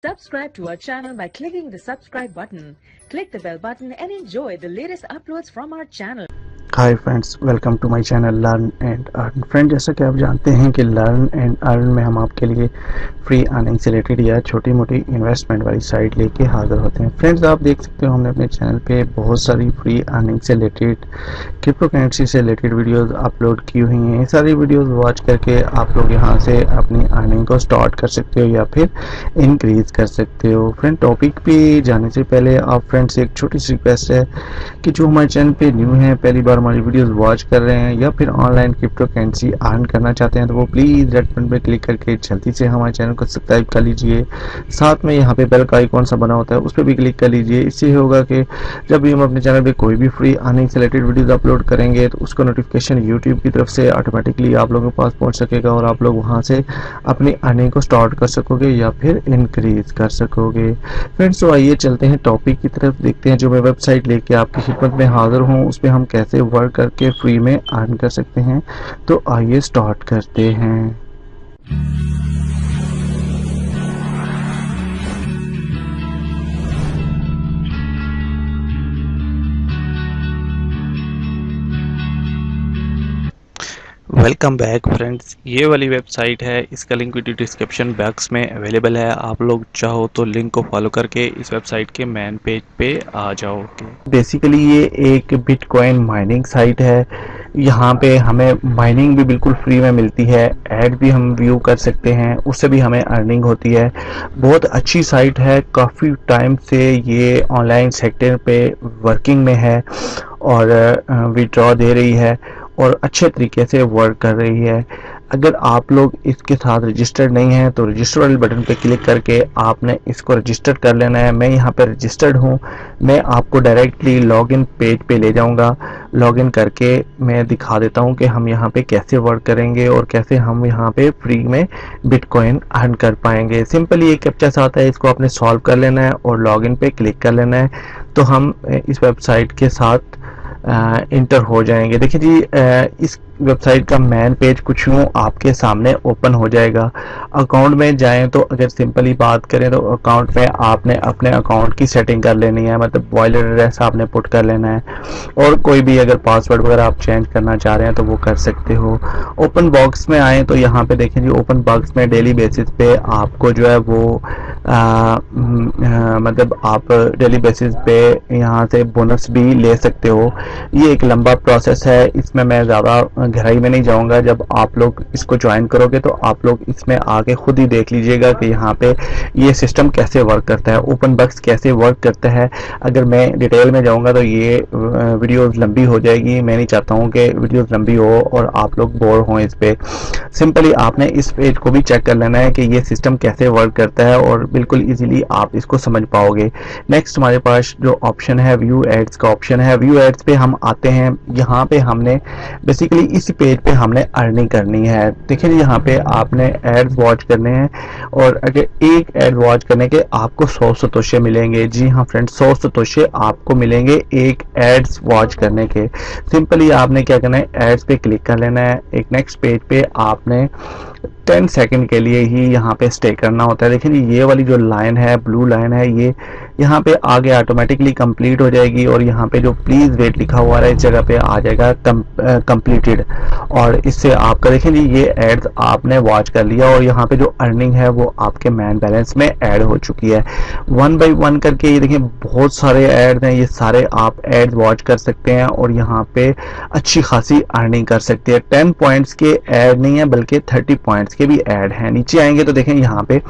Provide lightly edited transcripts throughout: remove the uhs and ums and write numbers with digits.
Subscribe to our channel by clicking the subscribe button. Click the bell button and enjoy the latest uploads from our channel. Hi friends, welcome to my channel learn and earn. Friend, जैसा कि आप जानते हैं कि learn and earn में हम आपके लिए फ्री अर्निंग से रिलेटेड या छोटी मोटी इन्वेस्टमेंट वाली साइट लेके हाजिर होते हैं। फ्रेंड्स, आप देख सकते हो हमने अपने चैनल पे बहुत सारी फ्री अर्निंग से रिलेटेड, क्रिप्टो करेंसी से रिलेटेड वीडियोस अपलोड की हुई हैं। ये सारी वीडियोस वॉच करके आप लोग यहाँ से अपनी अर्निंग को स्टार्ट कर सकते हो या फिर इंक्रीज कर सकते हो। फ्रेंड, टॉपिक पे जाने से पहले आप फ्रेंड्स एक छोटी सी रिक्वेस्ट है कि जो हमारे चैनल पे न्यू है, पहली बार हमारी वीडियोस वॉच कर रहे हैं या फिर ऑनलाइन क्रिप्टो करेंसी अर्न करना चाहते हैं, तो वो प्लीज़ रेड बटन पे क्लिक करके जल्दी से हमारे चैनल को सब्सक्राइब कर लीजिए। साथ में यहाँ पे बेल का आइकॉन सा बना होता है, उस पर भी क्लिक कर लीजिए। इससे होगा कि जब भी हम अपने चैनल पे कोई भी फ्री अर्निंग से रिलेटेड वीडियोस अपलोड करेंगे तो उसका नोटिफिकेशन यूट्यूब की तरफ से ऑटोमेटिकली आप लोगों के पास पहुँच सकेगा और आप लोग वहाँ से अपनी अर्निंग को स्टार्ट कर सकोगे या फिर इंक्रीज कर सकोगे। फ्रेंड्स, तो आइए चलते हैं टॉपिक की तरफ, देखते हैं जो मैं वेबसाइट लेके आपकी खिदमत में हाजिर हूँ उस पर हम कैसे वर्क करके फ्री में अर्न कर सकते हैं। तो आइए स्टार्ट करते हैं। वेलकम बैक फ्रेंड्स, ये वाली वेबसाइट है, इसका लिंक वीडियो डिस्क्रिप्शन बॉक्स में अवेलेबल है। आप लोग चाहो तो लिंक को फॉलो करके इस वेबसाइट के मेन पेज पे आ जाओगे। बेसिकली ये एक बिटकॉइन माइनिंग साइट है। यहाँ पे हमें माइनिंग भी बिल्कुल फ्री में मिलती है, ऐड भी हम व्यू कर सकते हैं, उससे भी हमें अर्निंग होती है। बहुत अच्छी साइट है, काफ़ी टाइम से ये ऑनलाइन सेक्टर पे वर्किंग में है और विड्रॉ दे रही है और अच्छे तरीके से वर्क कर रही है। अगर आप लोग इसके साथ रजिस्टर्ड नहीं हैं तो रजिस्टर वाले बटन पे क्लिक करके आपने इसको रजिस्टर कर लेना है। मैं यहाँ पे रजिस्टर्ड हूँ, मैं आपको डायरेक्टली लॉगिन पेज पे ले जाऊँगा। लॉगिन करके मैं दिखा देता हूँ कि हम यहाँ पे कैसे वर्क करेंगे और कैसे हम यहाँ पे फ्री में बिटकॉइन अर्न कर पाएंगे। सिंपली एक कैप्चा आता है, इसको आपने सॉल्व कर लेना है और लॉगिन पे क्लिक कर लेना है, तो हम इस वेबसाइट के साथ इंटर हो जाएंगे। देखिए जी, इस वेबसाइट का मेन पेज कुछ यूँ आपके सामने ओपन हो जाएगा। अकाउंट में जाएं तो अगर सिंपली बात करें तो अकाउंट में आपने अपने अकाउंट की सेटिंग कर लेनी है, मतलब वॉलेट एड्रेस आपने पुट कर लेना है और कोई भी अगर पासवर्ड वगैरह आप चेंज करना चाह रहे हैं तो वो कर सकते हो। ओपन बॉक्स में आएँ तो यहाँ पे देखें जी, ओपन बॉक्स में डेली बेसिस पे आपको जो है वो मतलब आप डेली बेसिस पे यहाँ से बोनस भी ले सकते हो। ये एक लंबा प्रोसेस है, इसमें मैं ज़्यादा गहराई में नहीं जाऊंगा। जब आप लोग इसको ज्वाइन करोगे तो आप लोग इसमें आके खुद ही देख लीजिएगा कि यहाँ पे ये सिस्टम कैसे वर्क करता है, ओपन बॉक्स कैसे वर्क करता है। अगर मैं डिटेल में जाऊंगा तो ये वीडियोस लंबी हो जाएगी, मैं नहीं चाहता हूँ कि वीडियोस लंबी हो और आप लोग बोर हों इस पे। सिंपली आपने इस पेज को भी चेक कर लेना है कि ये सिस्टम कैसे वर्क करता है और बिल्कुल ईजिली आप इसको समझ पाओगे। नेक्स्ट हमारे पास जो ऑप्शन है व्यू एड्स का ऑप्शन है। व्यू एड्स पे हम आते हैं। यहाँ पे हमने बेसिकली इस पेज पे हमने अर्निंग करनी है। देखिए यहाँ पे आपने एड्स वॉच करने हैं और अगर एक एड वॉच करने के आपको 100 सतोशे मिलेंगे। जी हाँ फ्रेंड्स, 100 सतोशे आपको मिलेंगे एक एड्स वॉच करने के। सिंपली आपने क्या करना है, एड्स पे क्लिक कर लेना है। एक नेक्स्ट पेज पे आपने 10 सेकंड के लिए ही यहाँ पे स्टे करना होता है। देखिए ये वाली जो लाइन है, ब्लू लाइन है, ये यहाँ पे आगे ऑटोमेटिकली कंप्लीट हो जाएगी और यहाँ पे जो प्लीज वेट लिखा हुआ है इस जगह पे आ जाएगा कंप्लीटेड और इससे आपका देखें जी ये एड्स आपने वॉच कर लिया और यहाँ पे जो अर्निंग है वो आपके मैन बैलेंस में ऐड हो चुकी है। 1 बाय 1 करके ये देखें बहुत सारे एड्स हैं, ये सारे आप एड्स वॉच कर सकते हैं और यहाँ पे अच्छी खासी अर्निंग कर सकते हैं। 10 पॉइंट्स के ऐड नहीं है बल्कि 30 पॉइंट्स के भी ऐड हैं। नीचे आएंगे तो देखें यहाँ पे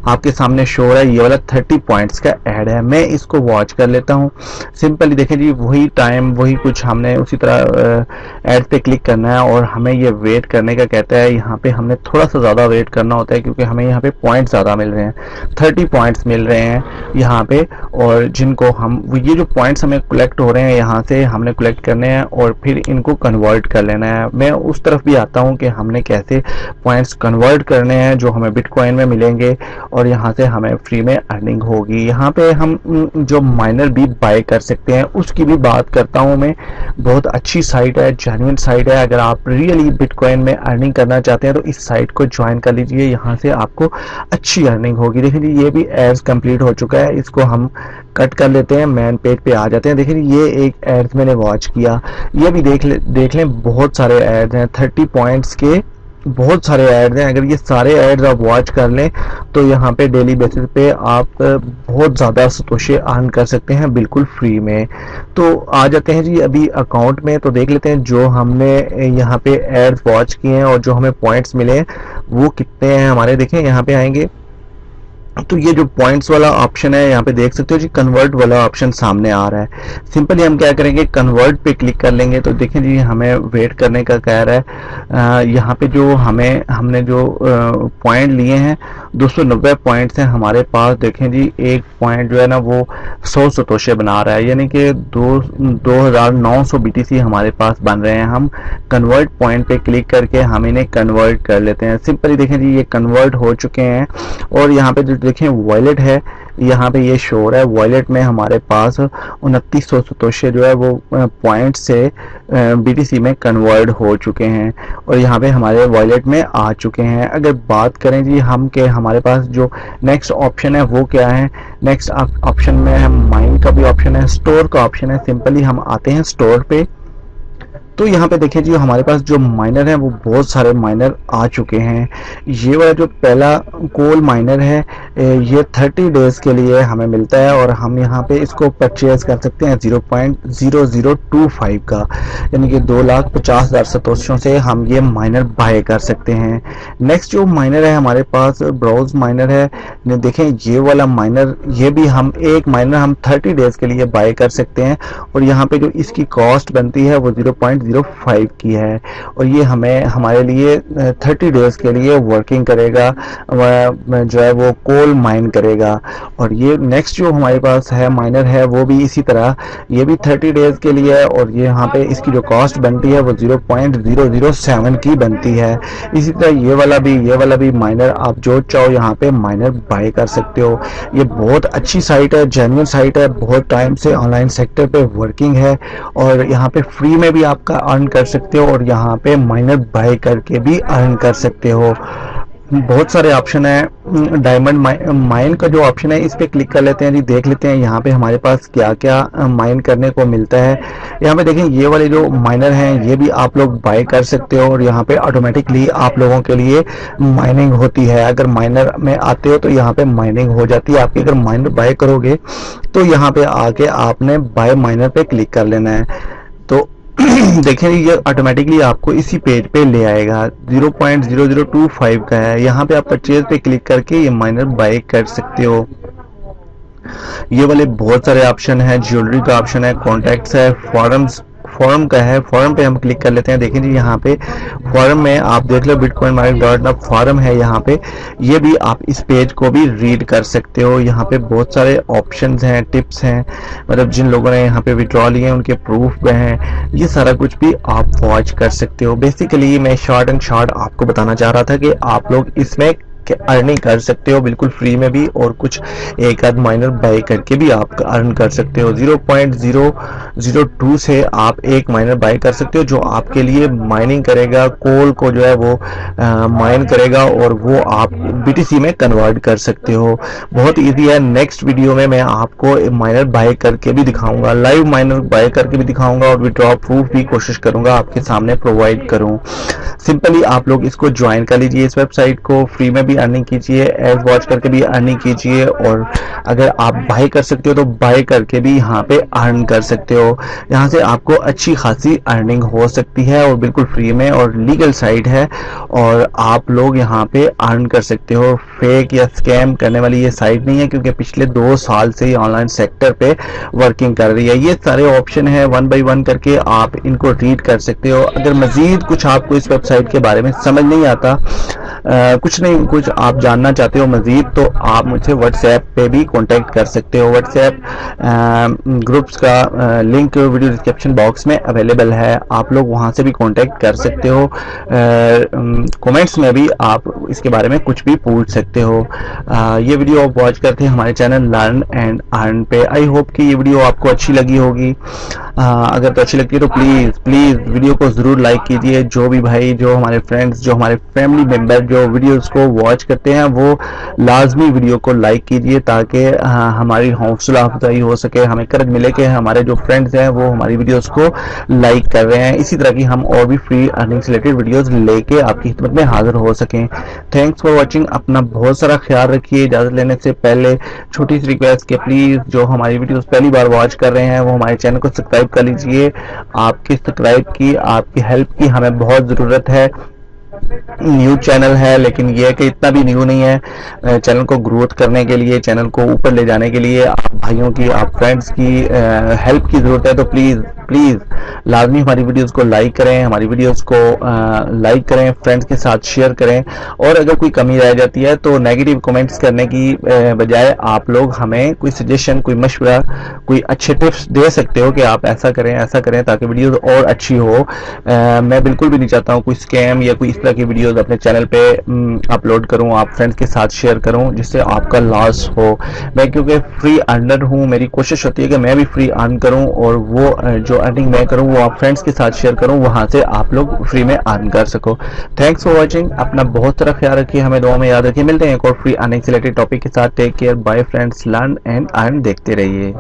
आपके सामने शो हो रहा है ये वाला 30 पॉइंट्स का ऐड है। मैं इसको वॉच कर लेता हूँ। सिंपली देखें जी, वही टाइम वही कुछ हमने उसी तरह ऐड पे क्लिक करना है और हमें ये वेट करने का कहता है। यहाँ पे हमने थोड़ा सा ज़्यादा वेट करना होता है क्योंकि हमें यहाँ पे पॉइंट्स ज़्यादा मिल रहे हैं, 30 पॉइंट्स मिल रहे हैं यहाँ पे, और जिनको हम ये जो पॉइंट्स हमें कलेक्ट हो रहे हैं यहाँ से हमने कलेक्ट करने हैं और फिर इनको कन्वर्ट कर लेना है। मैं उस तरफ भी आता हूँ कि हमने कैसे पॉइंट्स कन्वर्ट करने हैं जो हमें बिटकॉइन में मिलेंगे और यहाँ से हमें फ्री में अर्निंग होगी। यहाँ पे हम जो माइनर भी बाय कर सकते हैं उसकी भी बात करता हूँ मैं। बहुत अच्छी साइट है, जेन्युइन साइट है। अगर आप रियली बिटकॉइन में अर्निंग करना चाहते हैं तो इस साइट को ज्वाइन कर लीजिए, यहाँ से आपको अच्छी अर्निंग होगी। देखिए ये भी एड्स कंप्लीट हो चुका है, इसको हम कट कर लेते हैं, मेन पेज पे आ जाते हैं। देखिए ये एक एड्स मैंने वॉच किया, ये भी देख लें बहुत सारे एड्स हैं, 30 पॉइंट्स के बहुत सारे एड्स हैं। अगर ये सारे एड्स आप वॉच कर लें तो यहाँ पे डेली बेसिस पे आप बहुत ज़्यादा सतोशे अर्न कर सकते हैं बिल्कुल फ्री में। तो आ जाते हैं जी अभी अकाउंट में, तो देख लेते हैं जो हमने यहाँ पे एड्स वॉच किए हैं और जो हमें पॉइंट्स मिले हैं वो कितने हैं हमारे। देखें यहाँ पे आएंगे तो ये जो पॉइंट्स वाला ऑप्शन है यहाँ पे देख सकते हो जी, कन्वर्ट वाला ऑप्शन सामने आ रहा है। सिंपली हम क्या करेंगे, कन्वर्ट पे क्लिक कर लेंगे। तो देखें जी हमें वेट करने का कह रहा है। यहाँ पे जो हमने जो पॉइंट लिए हैं 290 पॉइंट्स हैं हमारे पास। देखें जी एक पॉइंट जो है ना वो 100 सतोशे बना रहा है, यानी कि 2900 BTC हमारे पास बन रहे हैं। हम कन्वर्ट पॉइंट पे क्लिक करके हम इन्हें कन्वर्ट कर लेते हैं। सिंपली देखें जी ये कन्वर्ट हो चुके हैं और यहाँ पे जो देखें वॉलेट है, यहाँ पे ये शो हो रहा है वॉलेट में हमारे पास 2900 सतोशे जो है वो पॉइंट से BTC में कन्वर्ट हो चुके हैं और यहाँ पे हमारे वॉलेट में आ चुके हैं। अगर बात करें जी हम के हमारे पास जो नेक्स्ट ऑप्शन है वो क्या है, नेक्स्ट ऑप्शन में हम माइन का भी ऑप्शन है, स्टोर का ऑप्शन है। सिंपली हम आते हैं स्टोर पे, तो यहाँ पे देखिए जी हमारे पास जो माइनर है वो बहुत सारे माइनर आ चुके हैं। ये वाला जो पहला कोल माइनर है ये 30 डेज के लिए हमें मिलता है और हम यहाँ पे इसको परचेज कर सकते हैं 0.0025 का, यानी कि 2,50,000 सतोशियों से हम ये माइनर बाय कर सकते हैं। नेक्स्ट जो माइनर है हमारे पास ब्राउज माइनर है, देखें ये वाला माइनर, ये भी हम एक माइनर हम 30 डेज के लिए बाय कर सकते हैं और यहाँ पे जो इसकी कॉस्ट बनती है वो 0.05 की है और ये हमें हमारे लिए 30 डेज के लिए वर्किंग करेगा, जो है वो कोल माइन करेगा। और ये नेक्स्ट जो हमारे पास है माइनर है वो भी इसी तरह, ये भी 30 डेज के लिए है और ये यहाँ पे इसकी जो कॉस्ट बनती है वो 0.007 की बनती है। इसी तरह ये वाला भी माइनर आप जो चाहो यहाँ पे माइनर बाय कर सकते हो। ये बहुत अच्छी साइट है, जेन्युइन साइट है, बहुत टाइम से ऑनलाइन सेक्टर पे वर्किंग है और यहाँ पे फ्री में भी आपका अर्न कर सकते हो और यहाँ पे माइनर बाय करके भी अर्न कर सकते हो। बहुत सारे ऑप्शन है। डायमंड माइन का जो ऑप्शन है इस पे क्लिक कर लेते हैं जी, देख लेते हैं यहाँ पे हमारे पास क्या क्या माइन करने को मिलता है। यहाँ पे देखें ये वाले जो माइनर हैं ये भी आप लोग बाय कर सकते हो और यहाँ पे ऑटोमेटिकली आप लोगों के लिए माइनिंग होती है। अगर माइनर में आते हो तो यहाँ पे माइनिंग हो जाती है आपकी। अगर माइनर बाय करोगे तो यहाँ पे आके आपने बाय माइनर पे क्लिक कर लेना है। तो देखें ये ऑटोमेटिकली आपको इसी पेज पे ले आएगा, 0.0025 का है। यहाँ पे आप परचेज पे क्लिक करके ये माइनर बाय कर सकते हो। ये वाले बहुत सारे ऑप्शन है, ज्वेलरी का ऑप्शन है, कॉन्टैक्ट्स है, फॉरम का है। फॉरम पे हम क्लिक कर लेते हैं। देखें जी यहाँ पे फॉरम में आप देख लो bitcoinmarket.com फॉरम है यहाँ पे, ये भी आप इस पेज को भी रीड कर सकते हो। यहाँ पे बहुत सारे ऑप्शंस हैं, टिप्स हैं, मतलब जिन लोगों ने यहाँ पे विड्रॉ लिए हैं उनके प्रूफ में हैं, ये सारा कुछ भी आप वॉच कर सकते हो। बेसिकली मैं शॉर्ट एंड शॉर्ट आपको बताना चाह रहा था कि आप लोग इसमें अर्निंग कर सकते हो बिल्कुल फ्री में भी और कुछ एक आध माइनर बाय करके भी आप अर्न कर सकते हो। 0.002 से आप एक माइनर बाय कर सकते हो जो आपके लिए माइनिंग करेगा, कोल को जो है वो माइन करेगा और वो आप BTC में कन्वर्ट कर सकते हो। बहुत इजी है। नेक्स्ट वीडियो में मैं आपको माइनर बाय करके भी दिखाऊंगा, लाइव माइनर बाय करके भी दिखाऊंगा और विड्रॉ प्रूफ भी कोशिश करूंगा आपके सामने प्रोवाइड करूं। सिंपली आप लोग इसको ज्वाइन कर लीजिए, इस वेबसाइट को फ्री में भी अर्निंग कीजिए, एड वॉच करके भी अर्निंग कीजिए और अगर आप बाय कर सकते हो तो बाय करके भी यहाँ पे अर्न कर सकते हो। यहाँ से आपको अच्छी खासी अर्निंग हो सकती है और बिल्कुल फ्री में और लीगल साइट है और आप लोग यहाँ पे अर्न कर सकते हो। फेक या स्कैम करने वाली ये साइट नहीं है क्योंकि पिछले 2 साल से ही ऑनलाइन सेक्टर पे वर्किंग कर रही है। ये सारे ऑप्शन है 1 बाय 1 करके आप इनको रीड कर सकते हो। अगर मजीद कुछ आपको इस वेबसाइट के बारे में समझ नहीं आता, कुछ आप जानना चाहते हो मजीद, तो आप मुझसे व्हाट्सएप पे भी कांटेक्ट कर सकते हो। व्हाट्सएप ग्रुप्स का लिंक वीडियो डिस्क्रिप्शन बॉक्स में अवेलेबल है, आप लोग वहां से भी कांटेक्ट कर सकते हो। कमेंट्स में भी आप इसके बारे में कुछ भी पूछ सकते हो। सकते हो। ये वीडियो आप वॉच करते हैं हमारे चैनल लर्न एंड अर्न पे। आई होप कि ये वीडियो आपको अच्छी लगी होगी। अगर तो अच्छी लगती है तो प्लीज़ वीडियो को ज़रूर लाइक कीजिए। जो भी भाई, जो हमारे फ्रेंड्स, जो हमारे फैमिली मेम्बर जो वीडियोस को वॉच करते हैं, वो लाजमी वीडियो को लाइक कीजिए ताकि हमारी हौसला अफजाई हो सके, हमें करज मिले कि हमारे जो फ्रेंड्स हैं वो हमारी वीडियोस को लाइक कर रहे हैं। इसी तरह की हम और भी फ्री अर्निंग से रिलेटेड वीडियोस लेके आपकी खिदमत में हाजिर हो सकें। Thanks for watching. अपना बहुत सारा ख्याल रखिए। इजाज़त लेने से पहले छोटी सी रिक्वेस्ट कि प्लीज़ जो हमारी वीडियोस पहली बार वॉच कर रहे हैं वो हमारे चैनल को सब्सक्राइब कर लीजिए। आपकी सब्सक्राइब की, आपकी हेल्प की हमें बहुत ज़रूरत है। न्यू चैनल है, लेकिन ये है कि इतना भी न्यू नहीं है। चैनल को ग्रोथ करने के लिए, चैनल को ऊपर ले जाने के लिए आप भाइयों की, आप फ्रेंड्स की हेल्प की ज़रूरत है। तो प्लीज़ लाजमी हमारी वीडियोस को लाइक करें, हमारी वीडियोस को लाइक करें, फ्रेंड्स के साथ शेयर करें। और अगर कोई कमी रह जाती है तो नेगेटिव कमेंट्स करने की बजाय आप लोग हमें कोई सजेशन, कोई मशवरा, कोई अच्छे टिप्स दे सकते हो कि आप ऐसा करें ताकि वीडियोस और अच्छी हो। मैं बिल्कुल भी नहीं चाहता हूँ कोई स्कैम या कोई इस तरह की वीडियोस अपने चैनल पे अपलोड करूँ, आप फ्रेंड्स के साथ शेयर करूँ जिससे आपका लॉस हो। मैं क्योंकि फ्री अर्नर हूँ, मेरी कोशिश होती है कि मैं भी फ्री अर्न करूँ और वो जो अर्निंग मैं करूँ वो आप फ्रेंड्स के साथ शेयर करूँ, वहां से आप लोग फ्री में अर्न कर सको। Thanks for watching. अपना बहुत सारा ख्याल रखिए, हमें दुआ में याद रखिए। मिलते हैं एक और फ्री अर्निंग से रिलेटेड टॉपिक के साथ। Take care, bye friends, learn and earn देखते रहिए।